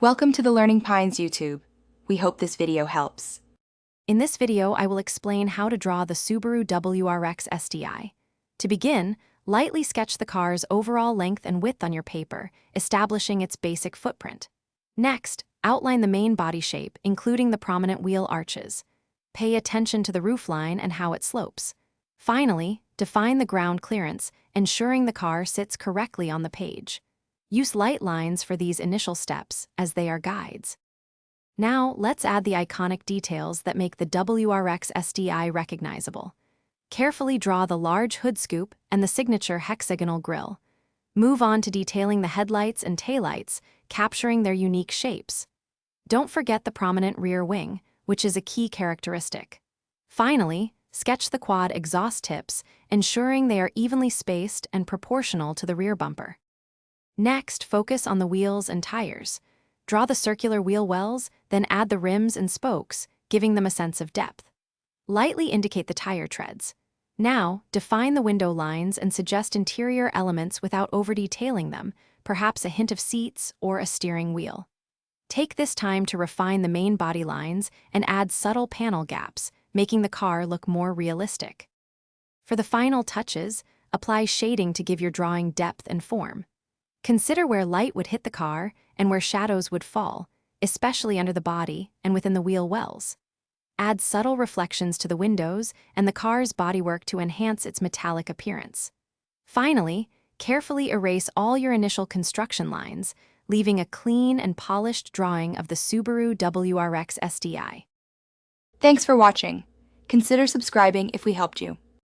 Welcome to the Learning Pines YouTube. We hope this video helps. In this video, I will explain how to draw the Subaru WRX STI. To begin, lightly sketch the car's overall length and width on your paper, establishing its basic footprint. Next, outline the main body shape, including the prominent wheel arches. Pay attention to the roofline and how it slopes. Finally, define the ground clearance, ensuring the car sits correctly on the page. Use light lines for these initial steps, as they are guides. Now, let's add the iconic details that make the WRX STI recognizable. Carefully draw the large hood scoop and the signature hexagonal grille. Move on to detailing the headlights and taillights, capturing their unique shapes. Don't forget the prominent rear wing, which is a key characteristic. Finally, sketch the quad exhaust tips, ensuring they are evenly spaced and proportional to the rear bumper. Next, focus on the wheels and tires. Draw the circular wheel wells, then add the rims and spokes, giving them a sense of depth. Lightly indicate the tire treads. Now, define the window lines and suggest interior elements without over-detailing them, perhaps a hint of seats or a steering wheel. Take this time to refine the main body lines and add subtle panel gaps, making the car look more realistic. For the final touches, apply shading to give your drawing depth and form. Consider where light would hit the car and where shadows would fall, especially under the body and within the wheel wells. Add subtle reflections to the windows and the car's bodywork to enhance its metallic appearance. Finally, carefully erase all your initial construction lines, leaving a clean and polished drawing of the Subaru WRX STI. Thanks for watching. Consider subscribing if we helped you.